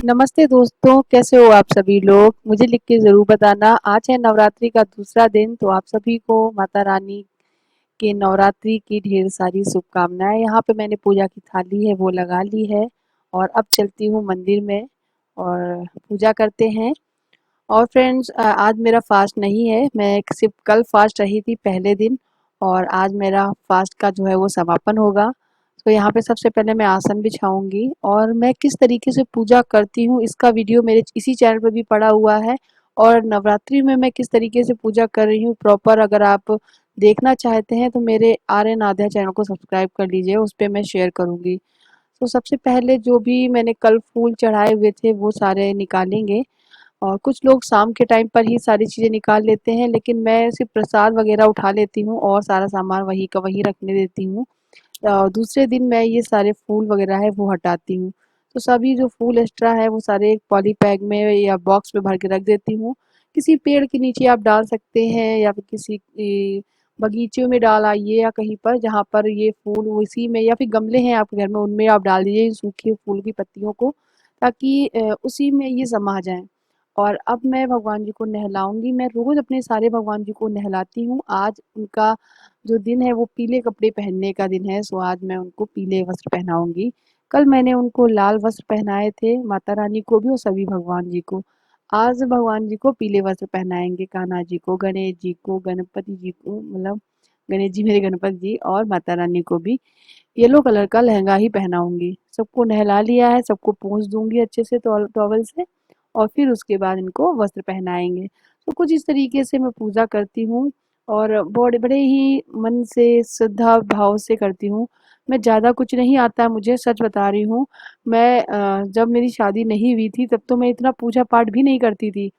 नमस्ते दोस्तों, कैसे हो आप सभी लोग? मुझे लिख के ज़रूर बताना। आज है नवरात्रि का दूसरा दिन, तो आप सभी को माता रानी के नवरात्रि की ढेर सारी शुभकामनाएँ। यहाँ पे मैंने पूजा की थाली है वो लगा ली है और अब चलती हूँ मंदिर में और पूजा करते हैं। और फ्रेंड्स आज मेरा फास्ट नहीं है, मैं सिर्फ कल फास्ट रही थी पहले दिन और आज मेरा फास्ट का जो है वो समापन होगा। तो यहाँ पे सबसे पहले मैं आसन बिछाऊंगी और मैं किस तरीके से पूजा करती हूँ इसका वीडियो मेरे इसी चैनल पे भी पड़ा हुआ है। और नवरात्रि में मैं किस तरीके से पूजा कर रही हूँ प्रॉपर, अगर आप देखना चाहते हैं तो मेरे आर्यन आध्या चैनल को सब्सक्राइब कर लीजिए, उस पे मैं शेयर करूँगी। तो सबसे पहले जो भी मैंने कल फूल चढ़ाए हुए थे वो सारे निकालेंगे और कुछ लोग शाम के टाइम पर ही सारी चीज़ें निकाल लेते हैं, लेकिन मैं सिर्फ प्रसाद वगैरह उठा लेती हूँ और सारा सामान वहीं का वहीं रखने देती हूँ। दूसरे दिन मैं ये सारे फूल वगैरह है वो हटाती हूँ। तो सभी जो फूल एक्स्ट्रा है वो सारे एक पॉली बैग में या बॉक्स में भर के रख देती हूँ। किसी पेड़ के नीचे आप डाल सकते हैं या फिर किसी बगीचे में डाल आइए या कहीं पर जहाँ पर ये फूल उसी में, या फिर गमले हैं आपके घर में उनमें आप डाल दीजिए सूखे फूल की पत्तियों को, ताकि उसी में ये समा जाए। और अब मैं भगवान जी को नहलाऊंगी। मैं रोज अपने सारे भगवान जी को नहलाती हूँ। आज उनका जो दिन है वो पीले कपड़े पहनने का दिन है, सो आज मैं उनको पीले वस्त्र पहनाऊंगी। कल मैंने उनको लाल वस्त्र पहनाए थे, माता रानी को भी और सभी भगवान जी को। आज भगवान जी को पीले वस्त्र पहनाएंगे, कान्हा जी को, गणेश जी को, गणपति जी को, मतलब गणेश जी मेरे गणपति जी, और माता रानी को भी येलो कलर का लहंगा ही पहनाऊंगी। सबको नहला लिया है, सबको पोंछ दूंगी अच्छे से टॉवल से और फिर उसके बाद इनको वस्त्र पहनाएंगे। तो कुछ इस तरीके से मैं पूजा करती हूँ और बड़े बड़े ही मन से श्रद्धा भाव से करती हूँ। मैं ज़्यादा कुछ नहीं आता मुझे, सच बता रही हूँ। मैं जब मेरी शादी नहीं हुई थी तब तो मैं इतना पूजा पाठ भी नहीं करती थी।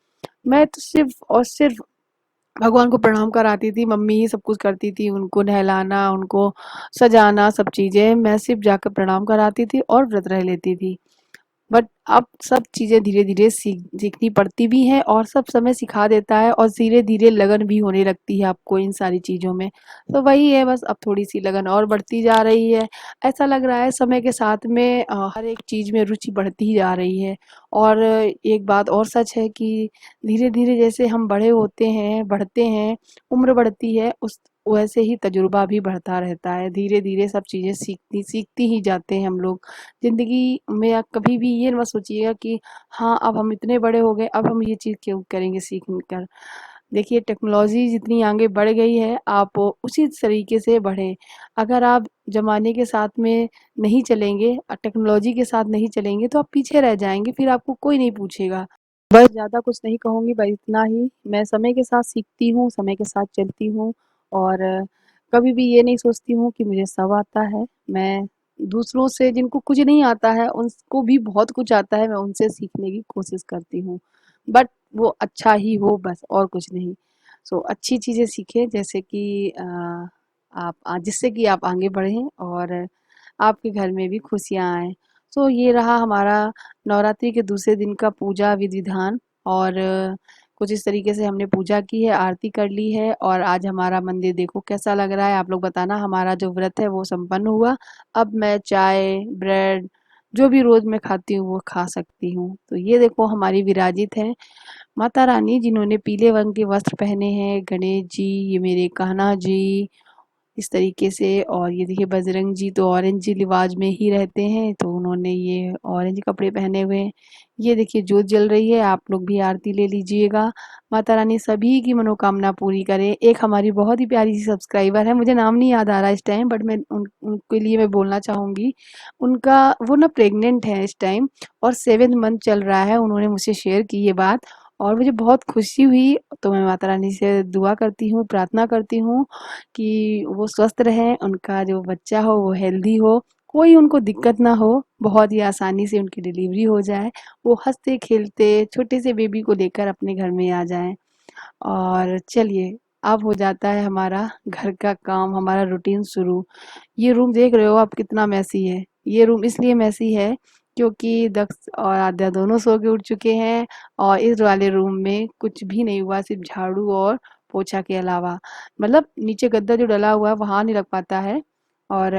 मैं तो सिर्फ और सिर्फ भगवान को प्रणाम कराती थी, मम्मी ही सब कुछ करती थी, उनको नहलाना, उनको सजाना, सब चीज़ें मैं सिर्फ जाकर प्रणाम कराती थी और व्रत रह लेती थी। बट अब सब चीज़ें धीरे-धीरे सीखनी पड़ती भी हैं और सब समय सिखा देता है और धीरे-धीरे लगन भी होने लगती है आपको इन सारी चीज़ों में। तो वही है, बस अब थोड़ी-सी लगन और बढ़ती जा रही है। ऐसा लग रहा है समय के साथ में हर एक चीज़ में रुचि बढ़ती ही जा रही है। और एक बात और सच है कि धीरे-धीरे जैसे हम बड़े होते हैं, बढ़ते हैं, उम्र बढ़ती है, उस वैसे ही तजुर्बा भी बढ़ता रहता है। धीरे-धीरे सब चीज़ें सीखती सीखती ही जाते हैं हम लोग। ज़िंदगी में आप कभी भी ये मत सोचिएगा कि हाँ, अब हम इतने बड़े हो गए, अब हम ये चीज़ क्यों करेंगे सीख कर। देखिए टेक्नोलॉज़ी जितनी आगे बढ़ गई है, आप उसी तरीके से बढ़ें। अगर आप ज़माने के साथ में नहीं चलेंगे, टेक्नोलॉज़ी के साथ नहीं चलेंगे तो आप पीछे रह जाएँगे, फिर आपको कोई नहीं पूछेगा। बस ज़्यादा कुछ नहीं कहूँगी, बस इतना ही। मैं समय के साथ सीखती हूँ, समय के साथ चलती हूँ और कभी भी ये नहीं सोचती हूँ कि मुझे सब आता है। मैं दूसरों से, जिनको कुछ नहीं आता है, उनको भी बहुत कुछ आता है, मैं उनसे सीखने की कोशिश करती हूँ। बट वो अच्छा ही हो बस, और कुछ नहीं। सो अच्छी चीज़ें सीखें, जैसे कि आप जिससे कि आप आगे बढ़ें और आपके घर में भी खुशियाँ आएँ। तो ये रहा हमारा नवरात्रि के दूसरे दिन का पूजा विधि-विधान और कुछ इस तरीके से हमने पूजा की है, आरती कर ली है और आज हमारा मंदिर देखो कैसा लग रहा है। आप लोग बताना, हमारा जो व्रत है वो संपन्न हुआ। अब मैं चाय, ब्रेड जो भी रोज़ मैं खाती हूँ वो खा सकती हूँ। तो ये देखो हमारी विराजित है माता रानी, जिन्होंने पीले रंग के वस्त्र पहने हैं, गणेश जी, ये मेरे कान्हा जी, इस तरीके से। और ये देखिए बजरंग जी तो ऑरेंज लिबाज में ही रहते हैं, तो उन्होंने ये ऑरेंज कपड़े पहने हुए हैं। ये देखिए ज्योत जल रही है, आप लोग भी आरती ले लीजिएगा। माता रानी सभी की मनोकामना पूरी करे। एक हमारी बहुत ही प्यारी सी सब्सक्राइबर है, मुझे नाम नहीं याद आ रहा इस टाइम, बट मैं उनके लिए मैं बोलना चाहूँगी। उनका वो ना प्रेग्नेंट है इस टाइम और 7th मंथ चल रहा है। उन्होंने मुझसे शेयर की ये बात और मुझे बहुत खुशी हुई। तो मैं माता रानी से दुआ करती हूँ, प्रार्थना करती हूँ कि वो स्वस्थ रहें, उनका जो बच्चा हो वो हेल्दी हो, कोई उनको दिक्कत ना हो, बहुत ही आसानी से उनकी डिलीवरी हो जाए, वो हँसते-खेलते छोटे से बेबी को लेकर अपने घर में आ जाएँ। और चलिए, अब हो जाता है हमारा घर का काम, हमारा रूटीन शुरू। ये रूम देख रहे हो आप कितना मेसी है। ये रूम इसलिए मेसी है क्योंकि दक्ष और आद्या दोनों सो के उठ चुके हैं और इस वाले रूम में कुछ भी नहीं हुआ, सिर्फ झाड़ू और पोछा के अलावा। मतलब नीचे गद्दा जो डला हुआ है वहाँ नहीं लग पाता है और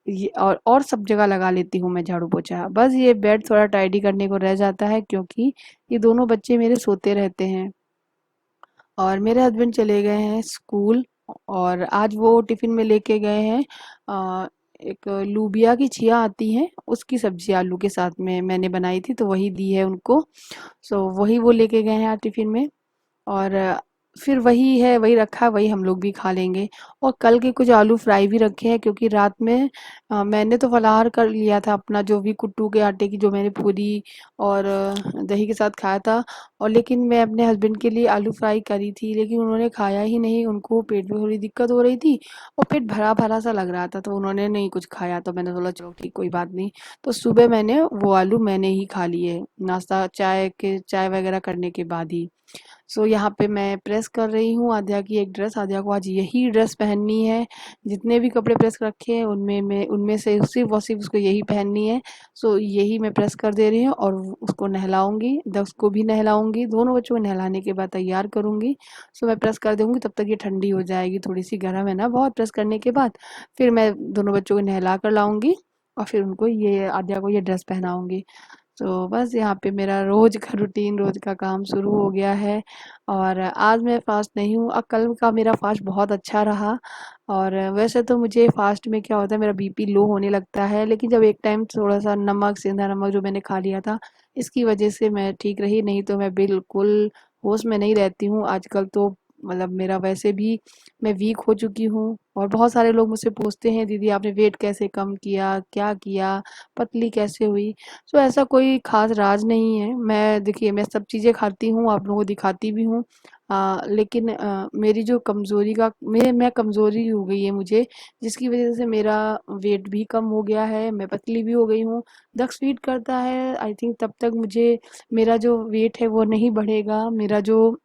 ये और सब जगह लगा लेती हूँ मैं झाड़ू पोछा। बस ये बेड थोड़ा टाइडी करने को रह जाता है, क्योंकि ये दोनों बच्चे मेरे सोते रहते हैं और मेरे हस्बैंड चले गए हैं स्कूल। और आज वो टिफिन में लेके गए हैं एक लूबिया की छिया आती है, उसकी सब्जी आलू के साथ में मैंने बनाई थी, तो वही दी है उनको। सो वही वो लेके गए हैं आज टिफिन में। और फिर वही है, वही रखा है, वही हम लोग भी खा लेंगे। और कल के कुछ आलू फ्राई भी रखे हैं, क्योंकि रात में मैंने तो फलाहार कर लिया था अपना, जो भी कुट्टू के आटे की जो मैंने पूरी और दही के साथ खाया था। और लेकिन मैं अपने हस्बैंड के लिए आलू फ्राई करी थी, लेकिन उन्होंने खाया ही नहीं, उनको पेट में थोड़ी दिक्कत हो रही थी और पेट भरा भरा सा लग रहा था, तो उन्होंने नहीं कुछ खाया। तो मैंने बोला चलो ठीक, कोई बात नहीं। तो सुबह मैंने वो आलू मैंने ही खा लिए, नाश्ता चाय वगैरह करने के बाद ही। सो यहाँ पे मैं प्रेस कर रही हूँ आद्या की एक ड्रेस। आद्या को आज यही ड्रेस पहननी है। जितने भी कपड़े प्रेस रखे हैं उनमें से सिर्फ और सिर्फ उसको यही पहननी है। सो यही मैं प्रेस कर दे रही हूँ और उसको नहलाऊंगी, दक्ष को भी नहलाऊंगी, दोनों बच्चों को नहलाने के बाद तैयार करूंगी। सो मैं प्रेस कर दूंगी, तब तक ये ठंडी हो जाएगी, थोड़ी सी गर्म है ना बहुत प्रेस करने के बाद। फिर मैं दोनों बच्चों को नहला कर लाऊंगी और फिर उनको ये आद्या को ये ड्रेस पहनाऊंगी। तो बस यहाँ पे मेरा रोज का रूटीन, रोज का काम शुरू हो गया है। और आज मैं फास्ट नहीं हूँ, कल का मेरा फास्ट बहुत अच्छा रहा। और वैसे तो मुझे फास्ट में क्या होता है, मेरा बीपी लो होने लगता है, लेकिन जब एक टाइम थोड़ा सा नमक, सेंधा नमक जो मैंने खा लिया था, इसकी वजह से मैं ठीक रही, नहीं तो मैं बिल्कुल होश में नहीं रहती हूँ आजकल तो। मतलब मेरा वैसे भी मैं वीक हो चुकी हूँ। और बहुत सारे लोग मुझसे पूछते हैं दीदी आपने वेट कैसे कम किया, क्या किया, पतली कैसे हुई। सो ऐसा कोई खास राज नहीं है। मैं देखिए मैं सब चीज़ें खाती हूँ, आप लोगों को दिखाती भी हूँ। लेकिन मेरी जो कमज़ोरी का मैं कमज़ोरी हो गई है मुझे, जिसकी वजह से मेरा वेट भी कम हो गया है, मैं पतली भी हो गई हूँ। दक्ष फीड करता है आई थिंक, तब तक मुझे मेरा जो वेट है वो नहीं बढ़ेगा। मेरा जो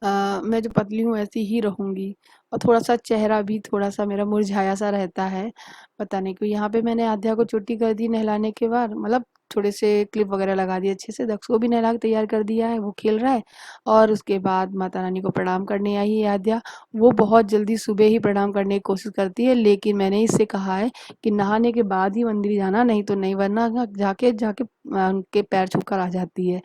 मैं जो पतली हूँ ऐसी ही रहूँगी। और थोड़ा-सा चेहरा भी थोड़ा-सा मेरा मुरझाया-सा रहता है, पता नहीं क्यों। यहाँ पे मैंने आध्या को चोटी कर दी नहलाने के बाद, मतलब थोड़े से क्लिप वगैरह लगा दिए अच्छे से, दक्ष को भी नहला के तैयार कर दिया है, वो खेल रहा है। और उसके बाद माता रानी को प्रणाम करने आई है आध्या। वो बहुत जल्दी सुबह ही प्रणाम करने की कोशिश करती है, लेकिन मैंने इससे कहा है कि नहाने के बाद ही मंदिर जाना, नहीं तो नहीं, वरना जाके जाके उनके पैर छू कर आ जाती है।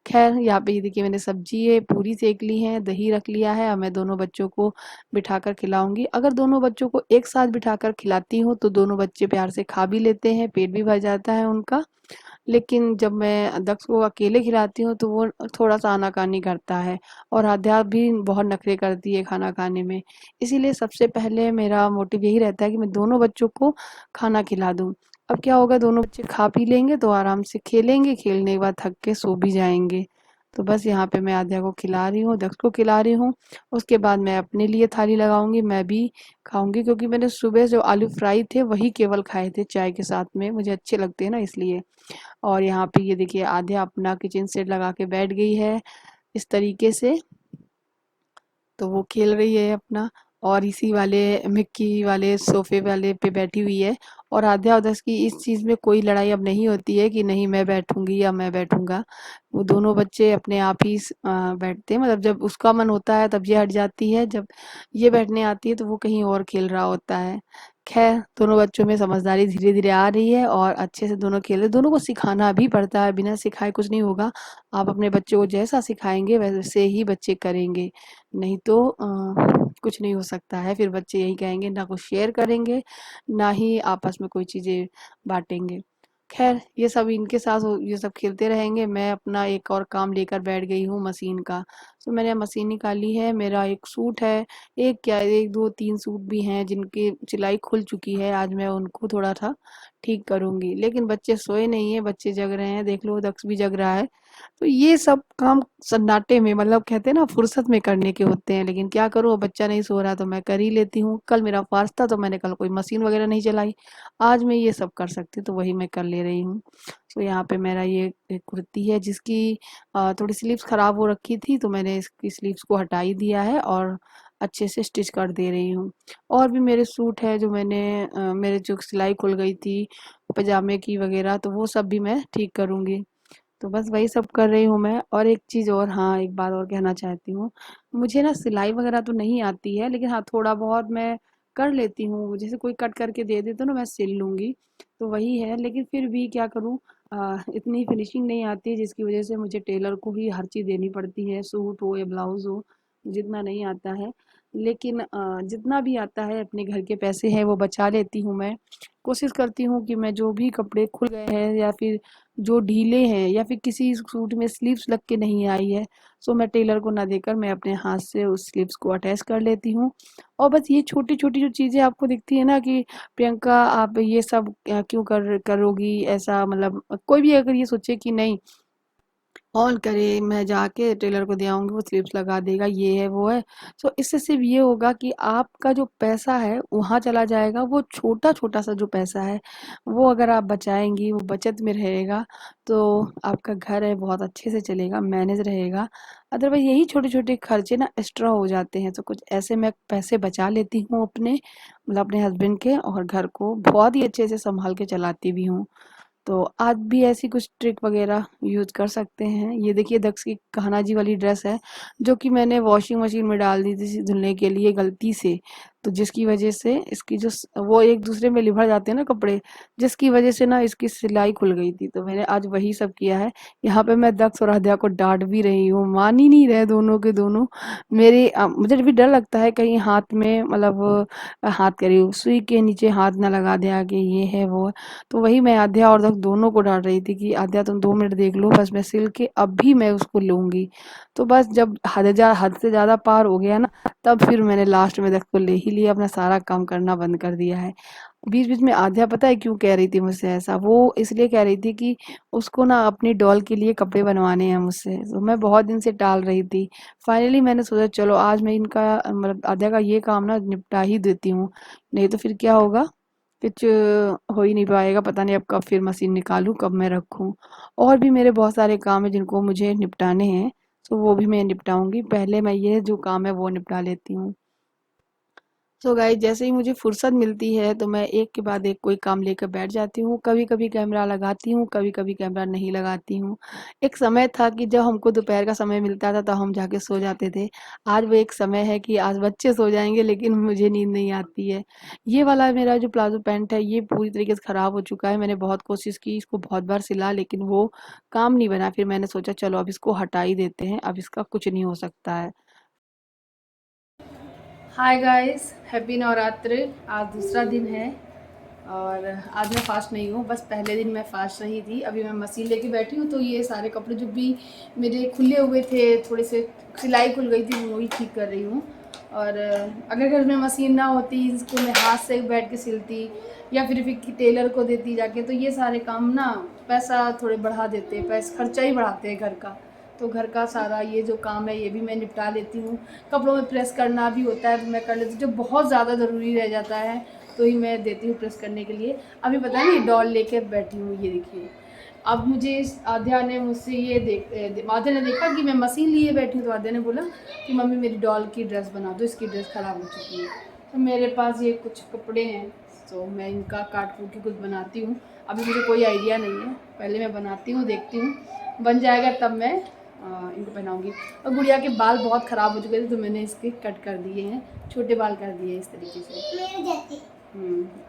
खैर यहाँ पे ये देखिए मैंने सब्जी है पूरी सेक ली है, दही रख लिया है। अब मैं दोनों बच्चों को बिठाकर खिलाऊंगी। अगर दोनों बच्चों को एक साथ बिठाकर खिलाती हूँ तो दोनों बच्चे प्यार से खा भी लेते हैं, पेट भी भर जाता है उनका। लेकिन जब मैं दक्ष को अकेले खिलाती हूँ तो वो थोड़ा सा आनाकानी करता है। और आध्या भी बहुत नखरे करती है खाना खाने में। इसीलिए सबसे पहले मेरा मोटिव यही रहता है कि मैं दोनों बच्चों को खाना खिला दूँ। अब क्या होगा, दोनों बच्चे खा पी लेंगे तो आराम से खेलेंगे, खेलने के बाद थक के सो भी जाएंगे। तो बस यहाँ पे मैं आध्या को खिला रही हूँ, दक्ष को खिला रही हूँ। उसके बाद मैं अपने लिए थाली लगाऊंगी, मैं भी खाऊंगी, क्योंकि मैंने सुबह जो आलू फ्राई थे वही केवल खाए थे चाय के साथ में, मुझे अच्छे लगते हैं ना इसलिए। और यहाँ पे ये देखिए आध्या अपना किचन सेट लगा के बैठ गई है इस तरीके से। तो वो खेल रही है अपना, और इसी वाले मिक्की वाले सोफे वाले पे बैठी हुई है। और आध्या उधर की इस चीज में कोई लड़ाई अब नहीं होती है कि नहीं मैं बैठूंगी या मैं बैठूंगा। वो दोनों बच्चे अपने आप ही बैठते हैं, मतलब जब उसका मन होता है तब ये हट जाती है, जब ये बैठने आती है तो वो कहीं और खेल रहा होता है। खैर दोनों बच्चों में समझदारी धीरे धीरे आ रही है और अच्छे से दोनों खेल रहे। दोनों को सिखाना भी पड़ता है, बिना सिखाए कुछ नहीं होगा। आप अपने बच्चों को जैसा सिखाएंगे वैसे ही बच्चे करेंगे, नहीं तो कुछ नहीं हो सकता है। फिर बच्चे यही कहेंगे, ना कुछ शेयर करेंगे, ना ही आपस में कोई चीज़ें बाँटेंगे। ख़ैर ये सब इनके साथ ये सब खेलते रहेंगे। मैं अपना एक और काम लेकर बैठ गई हूँ मशीन का। तो मैंने मशीन निकाली है, मेरा एक सूट है, एक क्या 1, 2, 3 सूट भी हैं जिनकी सिलाई खुल चुकी है। आज मैं उनको थोड़ा-सा ठीक करूँगी। लेकिन बच्चे सोए नहीं हैं, बच्चे जग रहे हैं, देख लो दक्ष भी जग रहा है। तो ये सब काम सन्नाटे में, मतलब कहते हैं ना फुर्सत में करने के होते हैं, लेकिन क्या करूँ, बच्चा नहीं सो रहा तो मैं कर ही लेती हूँ। कल मेरा फास्ट था तो मैंने कल कोई मशीन वगैरह नहीं चलाई, आज मैं ये सब कर सकती हूँ तो वही मैं कर ले रही हूँ। तो यहाँ पे मेरा ये एक कुर्ती है जिसकी थोड़ी स्लीव्स खराब हो रखी थी, तो मैंने इसकी स्लीव्स को हटा ही दिया है और अच्छे से स्टिच कर दे रही हूँ। और भी मेरे सूट है जो मेरे जो सिलाई खुल गई थी पजामे की वगैरह, तो वो सब भी मैं ठीक करूँगी। तो बस वही सब कर रही हूँ मैं। और एक चीज़ और, हाँ एक बात और कहना चाहती हूँ। मुझे ना सिलाई वगैरह तो नहीं आती है, लेकिन हाँ थोड़ा बहुत मैं कर लेती हूँ, जैसे कोई कट करके दे दे तो ना मैं सिल लूँगी, तो वही है। लेकिन फिर भी क्या करूँ, इतनी फिनिशिंग नहीं आती, जिसकी वजह से मुझे टेलर को ही हर चीज़ देनी पड़ती है, सूट हो या ब्लाउज़ हो, जितना नहीं आता है। लेकिन जितना भी आता है अपने घर के पैसे हैं वो बचा लेती हूँ मैं। कोशिश करती हूँ कि मैं जो भी कपड़े खुल गए हैं या फिर जो ढीले हैं या फिर किसी सूट में स्लीव्स लग के नहीं आई है, सो मैं टेलर को ना देकर मैं अपने हाथ से उस स्लीव्स को अटैच कर लेती हूँ। और बस ये छोटी-छोटी जो चीज़ें आपको दिखती है ना कि प्रियंका आप ये सब क्यों करोगी ऐसा, मतलब कोई भी अगर ये सोचे कि नहीं ऑन करे, मैं जाके टेलर को दे आऊँगी, वो स्लिप्स लगा देगा, ये है, वो है। सो इससे सिर्फ़ ये होगा कि आपका जो पैसा है, वहाँ चला जाएगा, वो छोटा-छोटा सा जो पैसा है, वो अगर आप बचाएँगी, वो बचत में रहेगा, तो आपका घर है बहुत अच्छे से चलेगा, मैनेज रहेगा। अदरवाइज़ यही छोटे-छोटे खर्चे ना एक्स्ट्रा हो जाते हैं, तो कुछ ऐसे मैं पैसे बचा लेती हूँ अपने, मतलब अपने हस्बैंड के, और घर को बहुत ही अच्छे से सँभाल के चलाती भी हूँ। तो आप भी ऐसी कुछ ट्रिक वगैरह यूज़ कर सकते हैं। ये देखिए दक्ष की कान्हा जी वाली ड्रेस है, जो कि मैंने वॉशिंग मशीन में डाल दी थी धुलने के लिए गलती से। तो जिसकी वजह से इसकी जो वो एक दूसरे में लिभड़ जाते हैं ना कपड़े, जिसकी वजह से ना इसकी सिलाई खुल गई थी। तो मैंने आज वही सब किया है। यहाँ पे मैं दक्ष और आध्या को डांट भी रही हूँ, मान ही नहीं रहे दोनों के दोनों। मुझे भी डर लगता है कहीं हाथ में, मतलब हाथ कह रही हूँ, सुई के नीचे हाथ ना लगा दे आगे, ये है वो है। तो वही मैं आध्या और दक्ष दोनों को डांट रही थी कि आध्या तुम 2 मिनट देख लो, बस मैं सिल के अभी मैं उसको लूंगी। तो बस जब हद से ज़्यादा पार हो गया ना, तब फिर मैंने लास्ट में दक्ष को ले ही लिया, अपना सारा काम करना बंद कर दिया है। बीच बीच में आध्या पता है क्यों कह रही थी मुझसे ऐसा, वो इसलिए कह रही थी कि उसको ना अपनी डॉल के लिए कपड़े बनवाने हैं मुझसे। तो मैं बहुत दिन से टाल रही थी। फाइनली मैंने सोचा चलो आज मैं इनका, मतलब आध्या का ये काम ना निपटा ही देती हूँ, नहीं तो फिर क्या होगा, कुछ हो ही नहीं पाएगा। पता नहीं अब कब फिर मशीन निकालूं, कब मैं रखूं। और भी मेरे बहुत सारे काम है जिनको मुझे निपटाने हैं, तो वो भी मैं निपटाऊंगी। पहले मैं ये जो काम है वो निपटा लेती हूँ। सो गाइस, जैसे ही मुझे फुर्सत मिलती है तो मैं एक के बाद एक कोई काम लेकर बैठ जाती हूँ। कभी कभी कैमरा लगाती हूँ, कभी कभी कैमरा नहीं लगाती हूँ। एक समय था कि जब हमको दोपहर का समय मिलता था तो हम जाके सो जाते थे। आज वो एक समय है कि आज बच्चे सो जाएंगे लेकिन मुझे नींद नहीं आती है। ये वाला मेरा जो प्लाजो पैंट है ये पूरी तरीके से खराब हो चुका है। मैंने बहुत कोशिश की, इसको बहुत बार सिला, लेकिन वो काम नहीं बना। फिर मैंने सोचा चलो अब इसको हटा ही देते हैं, अब इसका कुछ नहीं हो सकता है। Hi guys, happy Navratri. आज दूसरा दिन है और आज मैं फ़ास्ट नहीं हूँ, बस पहले दिन मैं फ़ास्ट रही थी। अभी मैं मशीन लेके बैठी हूँ, तो ये सारे कपड़े जो भी मेरे खुले हुए थे, थोड़े से सिलाई खुल गई थी, वो ही ठीक कर रही हूँ। और अगर घर में मशीन ना होती, इसको मैं हाथ से बैठ के सिलती या फिर टेलर को देती जाके, तो ये सारे काम ना पैसा थोड़े बढ़ा देते, पैसा खर्चा ही बढ़ाते हैं घर का। तो घर का सारा ये जो काम है ये भी मैं निपटा लेती हूँ। कपड़ों में प्रेस करना भी होता है तो मैं कर लेती हूँ, जब बहुत ज़्यादा ज़रूरी रह जाता है तो ही मैं देती हूँ प्रेस करने के लिए। अभी पता नहीं डॉल लेके बैठी हूँ, ये देखिए। अब मुझे आध्या ने मुझसे ये आध्या ने देखा कि मैं मशीन लिए बैठी हूँ, तो आध्या ने बोला कि मम्मी मेरी डॉल की ड्रेस बना दो, इसकी ड्रेस ख़राब हो चुकी है। तो मेरे पास ये कुछ कपड़े हैं, तो मैं इनका काट कूट के कुछ बनाती हूँ। अभी मुझे कोई आइडिया नहीं है, पहले मैं बनाती हूँ, देखती हूँ बन जाएगा तब मैं इनको पहनाऊँगी। और गुड़िया के बाल बहुत ख़राब हो चुके थे तो मैंने इसके कट कर दिए हैं, छोटे बाल कर दिए इस तरीके से,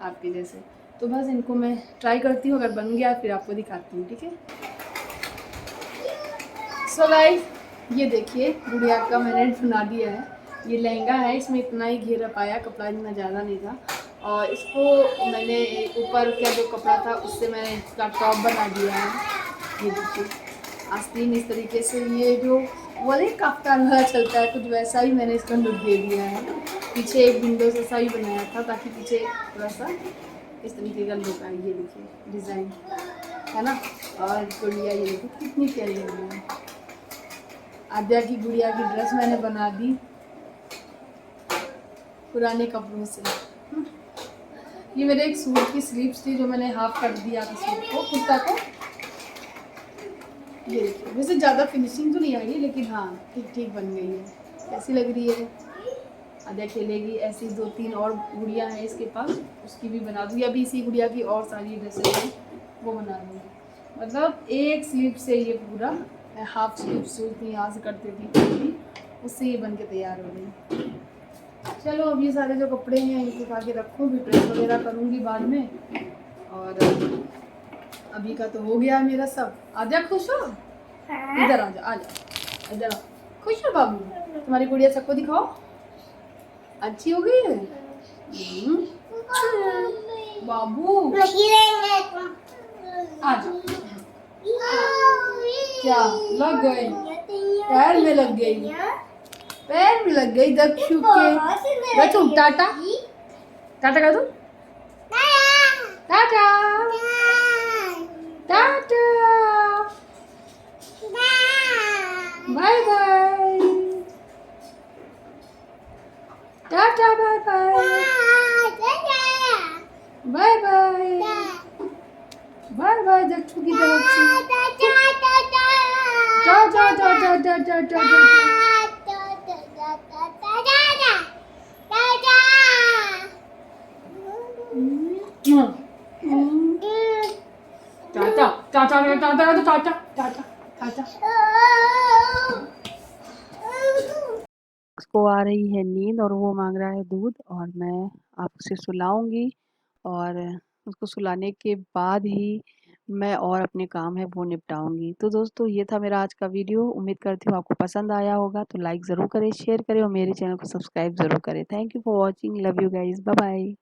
आपके जैसे। तो बस इनको मैं ट्राई करती हूँ, अगर बन गया फिर आपको दिखाती हूँ, ठीक है। सो गाइस, ये देखिए गुड़िया का मैंने बना दिया है। ये लहंगा है, इसमें इतना ही घेरा पाया, कपड़ा इतना ज़्यादा नहीं था। और इसको मैंने ऊपर का जो कपड़ा था उससे मैंने इसका टॉप बना दिया है। ये देखिए आस्तीन इस तरीके से, ये जो वो नहीं काफ्तान वाला चलता है कुछ वैसा ही मैंने इसका लुक दे दिया है। पीछे एक विंडो जैसा ही बनाया था ताकि पीछे थोड़ा सा इस तरीके का लुक आए। ये देखिए डिज़ाइन है ना। और गुड़िया ये देखिए कितनी प्यारी लग रही है। आद्या की गुड़िया की ड्रेस मैंने बना दी पुराने कपड़ों से। ये मेरे एक सूट की स्लीव्स थी जो मैंने हाफ कर दिया था सूट को, कुर्ता को। ये देखिए, वैसे ज़्यादा फिनिशिंग तो नहीं आई लेकिन हाँ ठीक ठीक बन गई है। कैसी लग रही है? आद्या खेलेगी ऐसी। 2-3 और गुड़िया हैं इसके पास, उसकी भी बना दूँगी। अभी इसी गुड़िया की और सारी ड्रेसेस हैं वो बना दूँगी। मतलब एक स्लीव से ये पूरा, मैं हाफ स्लीव सूट यहाँ से करती थी, उससे ये बन के तैयार हो गई। चलो अब ये सारे जो कपड़े हैं इनको उठा के रखूँ, भी प्रेस वगैरह करूँगी बाद में। और अभी का तो हो गया मेरा सब। आजा खुश हो, इधर आ जा, इधर आ। खुश हो बाबू? तुम्हारी गुड़िया सबको दिखाओ, अच्छी हो गई है। बाबू आ जा। क्या लग गई? पैर में लग गई, पैर में लग गई दक्षु के। दक्षु टाटा, टाटा कर दो, टाटा टाटा, बाय बाय, टाटा bye bye, bye bye, bye bye Dakshu की तरफ से। टाटा टाटा टाटा टाटा। टाटा टाटा टाटा टाटा टाटा टाटा। उसको आ रही है नींद और वो मांग रहा है दूध, और मैं आप उसे सुलाऊंगी, और उसको सुलाने के बाद ही मैं और अपने काम है वो निपटाऊंगी। तो दोस्तों ये था मेरा आज का वीडियो, उम्मीद करती हूँ आपको पसंद आया होगा। तो लाइक ज़रूर करें, शेयर करें और मेरे चैनल को सब्सक्राइब ज़रूर करें। Thank you for watching, love you guys, bye bye.